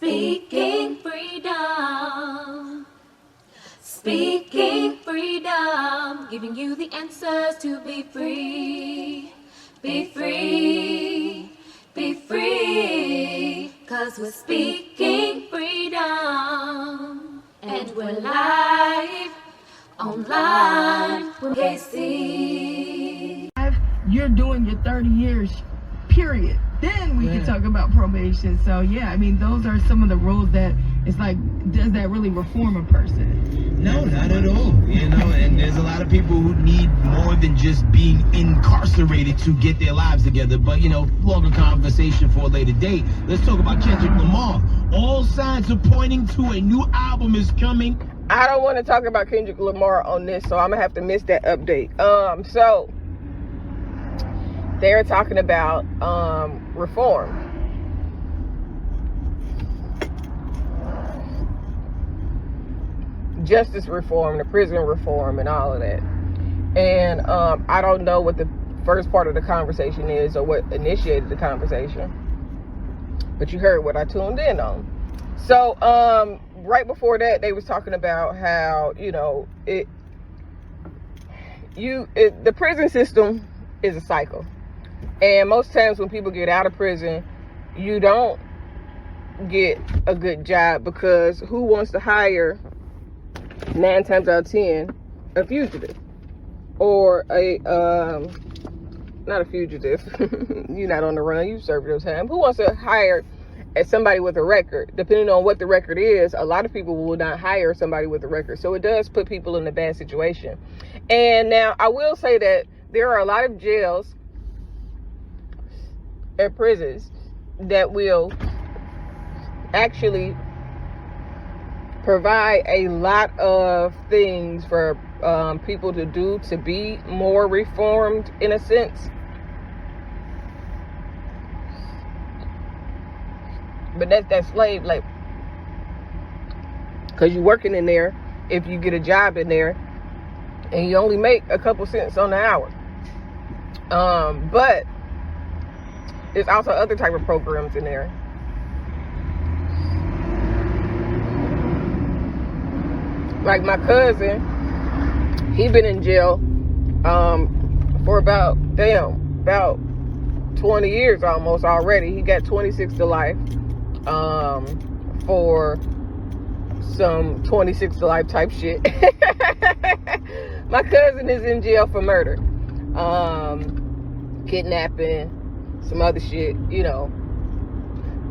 Speaking freedom. Speaking freedom. Giving you the answers to be free. Be free. Be free. 'Cause we're speaking freedom. And we're live online with Kaci. You're doing your 30 years, period. Then we can talk about probation. So yeah, I mean, those are some of the rules that it's like, does that really reform a person? No, not at all. You know, and there's a lot of people who need more than just being incarcerated to get their lives together. But, you know, longer conversation for a later date. Let's talk about Kendrick Lamar. All signs are pointing to a new album is coming. I don't want to talk about Kendrick Lamar on this, so I'm gonna have to miss that update. So they're talking about reform. Justice reform, the prison reform, and all of that. And I don't know what the first part of the conversation is or what initiated the conversation, but you heard what I tuned in on. So right before that, they was talking about how, you know, the prison system is a cycle. And most times when people get out of prison, you don't get a good job, because who wants to hire 9 times out of 10 a fugitive or not a fugitive? You're not on the run, you served your time. Who wants to hire somebody with a record? Depending on what the record is, a lot of people will not hire somebody with a record. So it does put people in a bad situation. And now I will say that there are a lot of jails and prisons that will actually provide a lot of things for people to do to be more reformed, in a sense. But that's slave labor, because you're working in there. If you get a job in there and you only make a couple cents on the hour, but there's also other type of programs in there. Like my cousin, he been in jail for about 20 years almost already. He got 26 to life for some 26 to life type shit. My cousin is in jail for murder, kidnapping, some other shit, you know.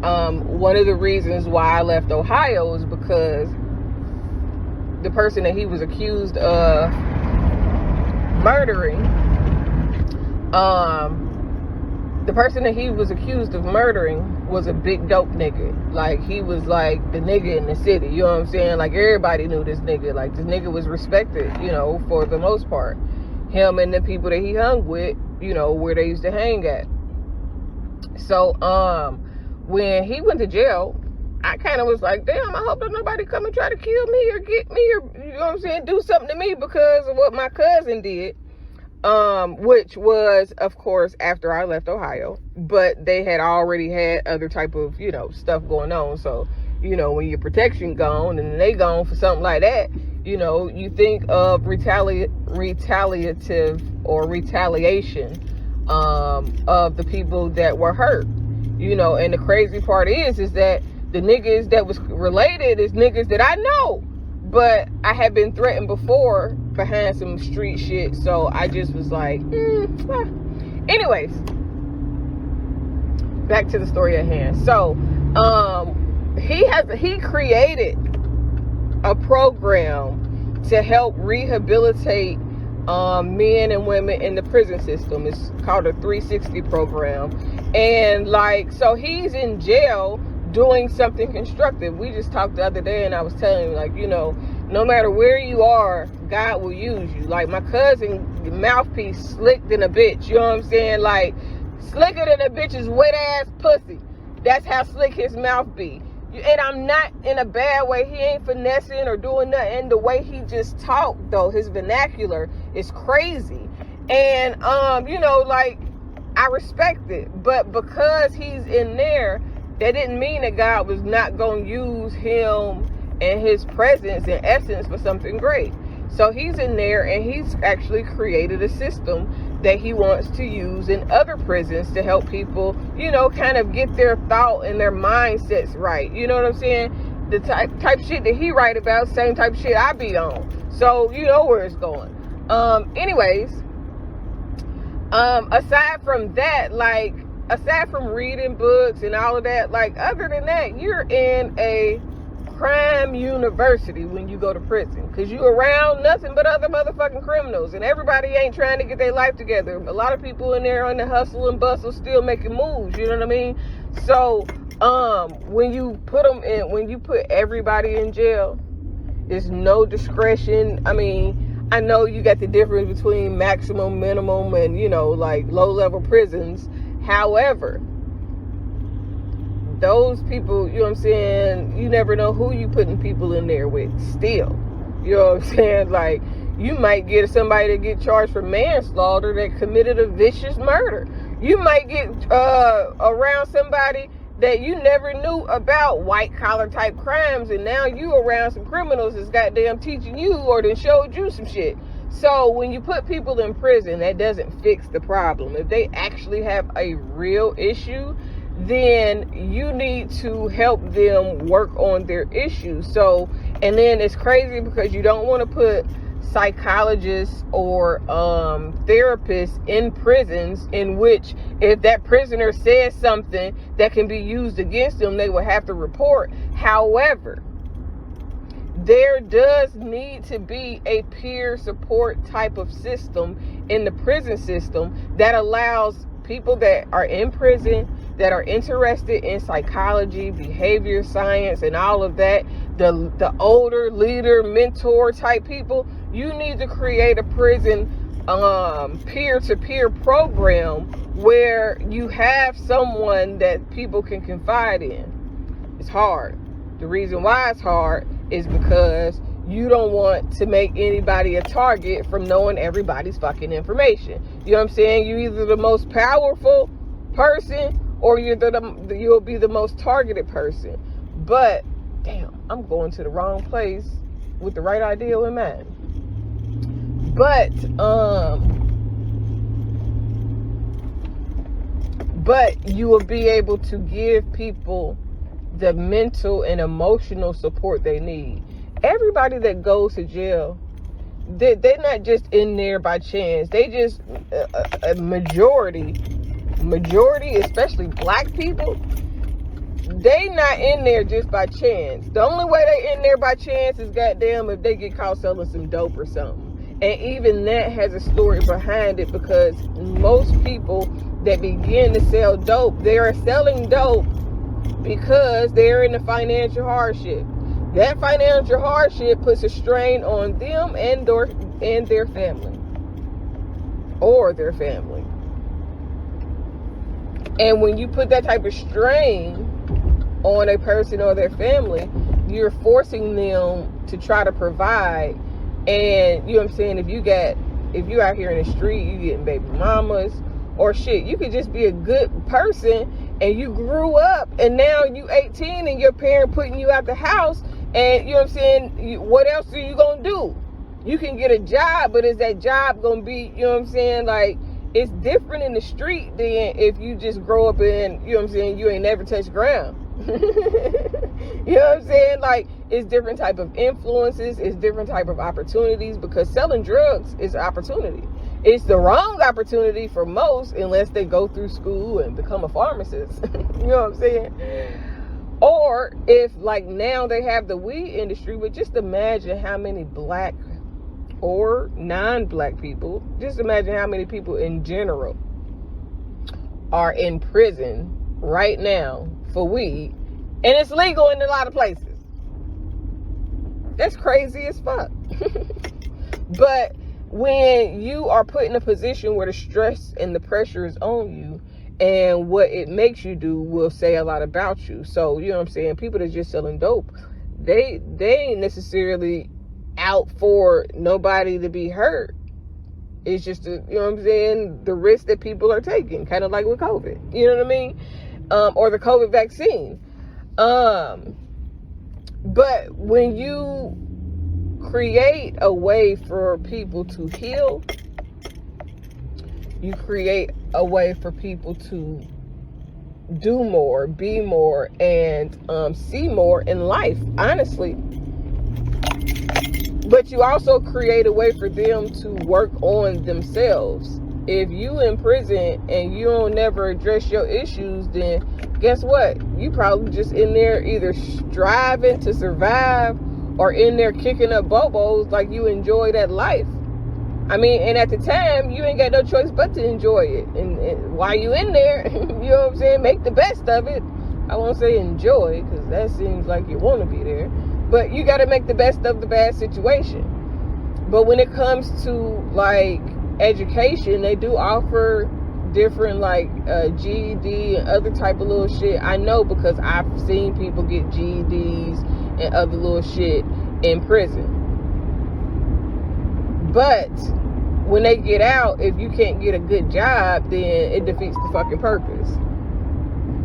One of the reasons why I left Ohio is because the person that he was accused of murdering, was a big dope nigga. Like, he was like the nigga in the city, you know what I'm saying? Like, everybody knew this nigga. Like, this nigga was respected, you know, for the most part. Him and the people that he hung with, you know, where they used to hang at. So when he went to jail, I kind of was like, damn, I hope that nobody come and try to kill me or get me, or, you know what I'm saying, do something to me because of what my cousin did, which was, of course, after I left Ohio. But they had already had other type of, you know, stuff going on. So, you know, when your protection gone and they gone for something like that, you know, you think of retaliative or retaliation of the people that were hurt, you know. And the crazy part is that the niggas that was related is niggas that I know, but I had been threatened before behind some street shit. So I just was like, anyways, back to the story at hand. So he created a program to help rehabilitate men and women in the prison system. It's called a 360 program. And like, so he's in jail doing something constructive. We just talked the other day and I was telling him, like, you know, no matter where you are, God will use you. Like, my cousin, mouthpiece slick than a bitch, you know what I'm saying? Like, slicker than a bitch's wet ass pussy. That's how slick his mouth be. And I'm not in a bad way. He ain't finessing or doing nothing. The way he just talked, though, his vernacular is crazy. And you know, like, I respect it. But because he's in there, that didn't mean that God was not going to use him and his presence and essence for something great. So he's in there, and he's actually created a system that he wants to use in other prisons to help people, kind of get their thought and their mindsets right. You know what I'm saying? The type shit that he write about, same type of shit I be on. So you know where it's going. Anyways, aside from that, aside from reading books and all of that, other than that, you're in a crime university when you go to prison, because you around nothing but other motherfucking criminals, and everybody ain't trying to get their life together. A lot of people in there on the hustle and bustle, still making moves, you know what I mean? So when you put everybody in jail, there's no discretion. I mean, I know you got the difference between maximum, minimum, and low level prisons. However, those people, you know what I'm saying, you never know who you putting people in there with still. You know what I'm saying? You might get somebody to get charged for manslaughter that committed a vicious murder. You might get around somebody that you never knew about white collar type crimes, and now you around some criminals that's goddamn teaching you or then showed you some shit. So when you put people in prison, that doesn't fix the problem. If they actually have a real issue, then you need to help them work on their issues. So, and then it's crazy because you don't want to put psychologists or therapists in prisons in which if that prisoner says something that can be used against them, they will have to report. However, there does need to be a peer support type of system in the prison system that allows people that are in prison, that are interested in psychology, behavior science, and all of that, the older leader, mentor type people, you need to create a prison peer-to-peer program where you have someone that people can confide in. It's hard. The reason why it's hard is because you don't want to make anybody a target from knowing everybody's fucking information. You know what I'm saying? You're either the most powerful person or you'll be the most targeted person. But damn, I'm going to the wrong place with the right ideal in mind. But you will be able to give people the mental and emotional support they need. Everybody that goes to jail, they're not just in there by chance. They just a majority, especially black people, they not in there just by chance. The only way they in there by chance is goddamn if they get caught selling some dope or something. And even that has a story behind it, because most people that begin to sell dope, they are selling dope because they're in a financial hardship. That financial hardship puts a strain on them and their family. Or their family. And when you put that type of strain on a person or their family, you're forcing them to try to provide. And you know what I'm saying, if you out here in the street, you getting baby mamas or shit, you could just be a good person and you grew up and now you 18 and your parent putting you out the house, and you know what I'm saying, what else are you gonna do? You can get a job, but is that job gonna be, you know what I'm saying, it's different in the street than if you just grow up in, you know what I'm saying, you ain't never touched ground. You know what I'm saying? It's different type of influences, it's different type of opportunities, because selling drugs is opportunity. It's the wrong opportunity for most, unless they go through school and become a pharmacist. You know what I'm saying? Or if now they have the weed industry, but just imagine how many black or non-black people, just imagine how many people in general are in prison right now for weed, and it's legal in a lot of places. That's crazy as fuck. But when you are put in a position where the stress and the pressure is on you, and what it makes you do will say a lot about you. So, you know what I'm saying, people that's just selling dope, they ain't necessarily out for nobody to be hurt. It's just, you know what I'm saying, the risk that people are taking, kind of like with COVID. You know what I mean? or the COVID vaccine. But when you create a way for people to heal, you create a way for people to do more, be more, and see more in life, honestly. But you also create a way for them to work on themselves. If you in prison and you don't never address your issues, then guess what? You probably just in there either striving to survive or in there kicking up bobos like you enjoy that life. I mean, and at the time, you ain't got no choice but to enjoy it. And while you in there, you know what I'm saying, make the best of it. I won't say enjoy, because that seems like you want to be there. But you got to make the best of the bad situation. But when it comes to, like, education, they do offer different, like, GED and other type of little shit. I know, because I've seen people get GEDs and other little shit in prison. But when they get out, if you can't get a good job, then it defeats the fucking purpose.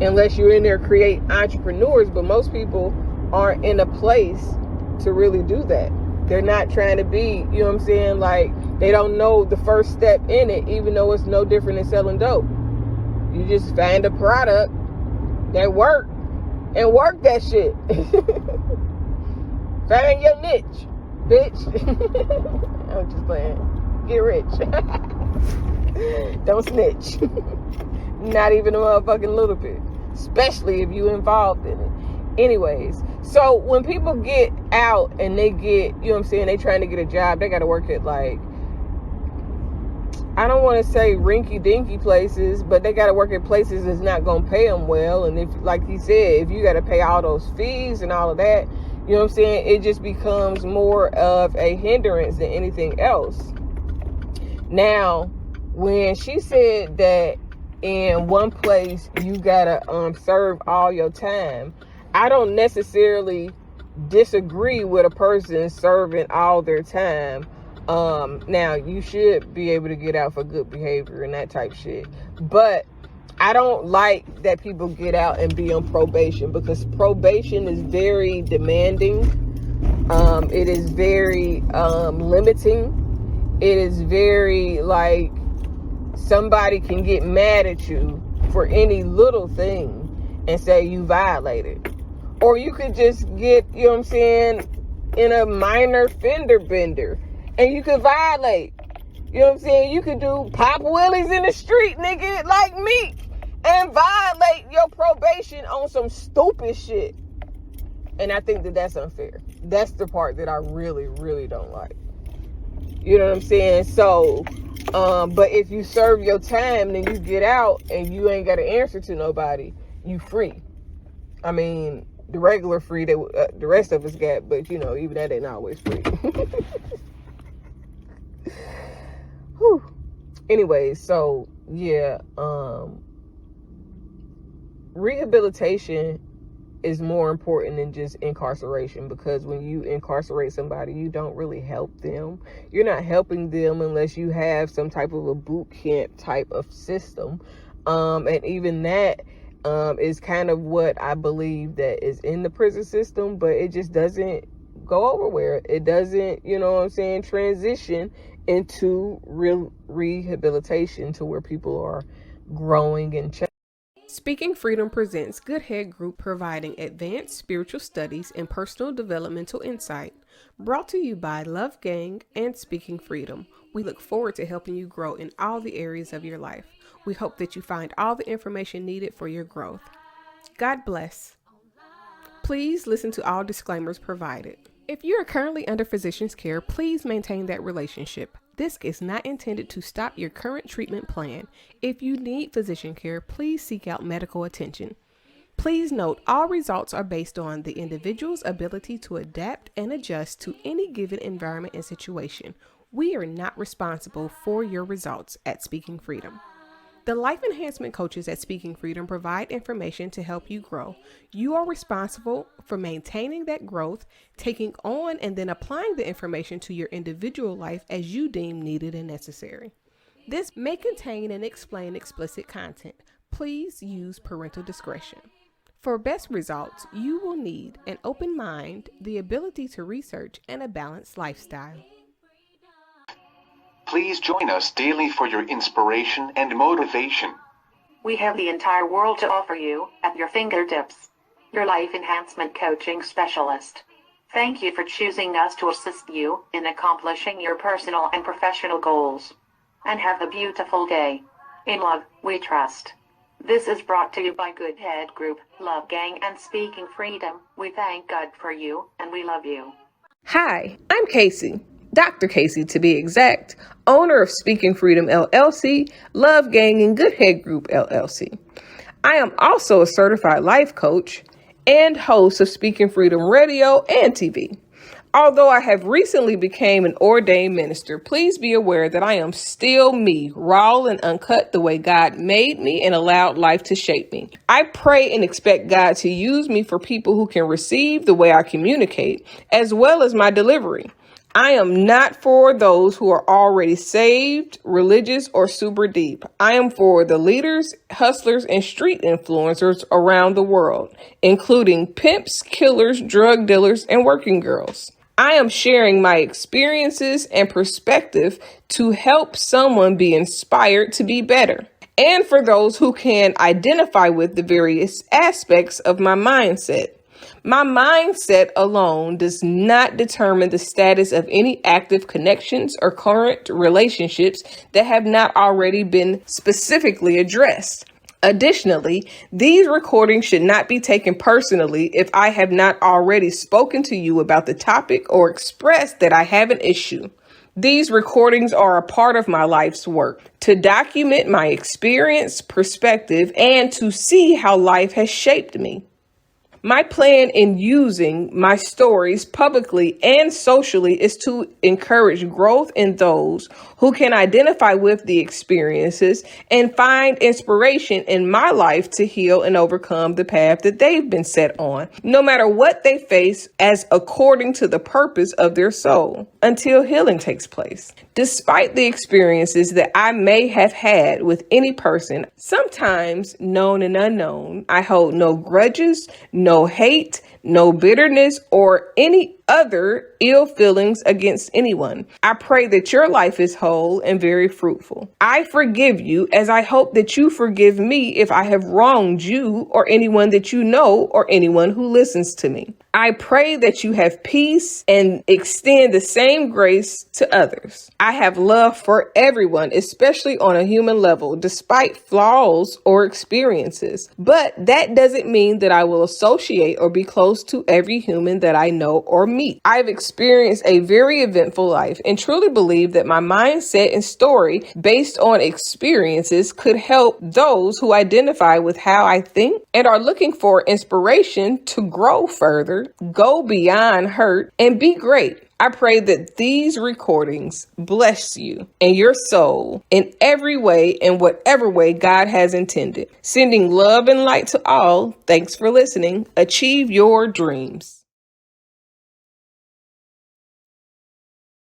Unless you're in there create entrepreneurs, but most people aren't in a place to really do that. They're not trying to be, you know what I'm saying, like, they don't know the first step in it, even though it's no different than selling dope. You just find a product that work and work that shit. Find your niche, bitch. I'm just playing. Get rich. Don't snitch. Not even a motherfucking little bit. Especially if you involved in it. Anyways, so when people get out and they get, you know what I'm saying, they trying to get a job, they got to work at, like, I don't want to say rinky-dinky places, but they got to work at places that's not going to pay them well. And if, like he said, if you got to pay all those fees and all of that, you know what I'm saying, it just becomes more of a hindrance than anything else. Now, when she said that in one place you gotta serve all your time, I don't necessarily disagree with a person serving all their time. Now, you should be able to get out for good behavior and that type shit. But I don't like that people get out and be on probation, because probation is very demanding. It is very limiting. It is very, like, somebody can get mad at you for any little thing and say you violated. Or you could just get, you know what I'm saying, in a minor fender bender and you could violate. You know what I'm saying? You could do pop willies in the street, nigga, like me, and violate your probation on some stupid shit. And I think that that's unfair. That's the part that I really, really don't like. You know what I'm saying? So, but if you serve your time, then you get out and you ain't got to answer to nobody. You free. I mean, the regular free that the rest of us got, but, you know, even that ain't always free. Whew. Anyways, so, yeah, rehabilitation is more important than just incarceration, because when you incarcerate somebody, you don't really help them. You're not helping them unless you have some type of a boot camp type of system. And even that is kind of what I believe that is in the prison system, but it just doesn't go over where it doesn't, you know what I'm saying, transition into real rehabilitation to where people are growing and changing. Speaking Freedom presents Good Head Group, providing advanced spiritual studies and personal developmental insight. Brought to you by Love Gang and Speaking Freedom. We look forward to helping you grow in all the areas of your life. We hope that you find all the information needed for your growth. God bless. Please listen to all disclaimers provided. If you are currently under physician's care, please maintain that relationship. This is not intended to stop your current treatment plan. If you need physician care, please seek out medical attention. Please note, all results are based on the individual's ability to adapt and adjust to any given environment and situation. We are not responsible for your results at Speaking Freedom. The life enhancement coaches at Speaking Freedom provide information to help you grow. You are responsible for maintaining that growth, taking on and then applying the information to your individual life as you deem needed and necessary. This may contain and explain explicit content. Please use parental discretion. For best results, you will need an open mind, the ability to research, and a balanced lifestyle. Please join us daily for your inspiration and motivation. We have the entire world to offer you at your fingertips. Your life enhancement coaching specialist. Thank you for choosing us to assist you in accomplishing your personal and professional goals. And have a beautiful day. In love, we trust. This is brought to you by Good Head Group, Love Gang, and Speaking Freedom. We thank God for you, and we love you. Hi, I'm Kaci, Dr. Kaci to be exact, owner of Speaking Freedom LLC, Love Gang, and Good Head Group LLC. I am also a certified life coach and host of Speaking Freedom Radio and TV. Although I have recently became an ordained minister, please be aware that I am still me, raw and uncut the way God made me and allowed life to shape me. I pray and expect God to use me for people who can receive the way I communicate, as well as my delivery. I am not for those who are already saved, religious, or super deep. I am for the leaders, hustlers, and street influencers around the world, including pimps, killers, drug dealers, and working girls. I am sharing my experiences and perspective to help someone be inspired to be better. And for those who can identify with the various aspects of my mindset. My mindset alone does not determine the status of any active connections or current relationships that have not already been specifically addressed. Additionally, these recordings should not be taken personally if I have not already spoken to you about the topic or expressed that I have an issue. These recordings are a part of my life's work to document my experience, perspective, and to see how life has shaped me. My plan in using my stories publicly and socially is to encourage growth in those who can identify with the experiences and find inspiration in my life to heal and overcome the path that they've been set on, no matter what they face, as according to the purpose of their soul, until healing takes place. Despite the experiences that I may have had with any person, sometimes known and unknown, I hold no grudges, no hate, no bitterness, or any other ill feelings against anyone. I pray that your life is whole and very fruitful. I forgive you as I hope that you forgive me if I have wronged you or anyone that you know or anyone who listens to me. I pray that you have peace and extend the same grace to others. I have love for everyone, especially on a human level, despite flaws or experiences. But that doesn't mean that I will associate or be close to every human that I know or meet. I've experienced a very eventful life and truly believe that my mindset and story based on experiences could help those who identify with how I think and are looking for inspiration to grow further, go beyond hurt, and be great. I pray that these recordings bless you and your soul in every way and whatever way God has intended. Sending love and light to all. Thanks for listening. Achieve your dreams.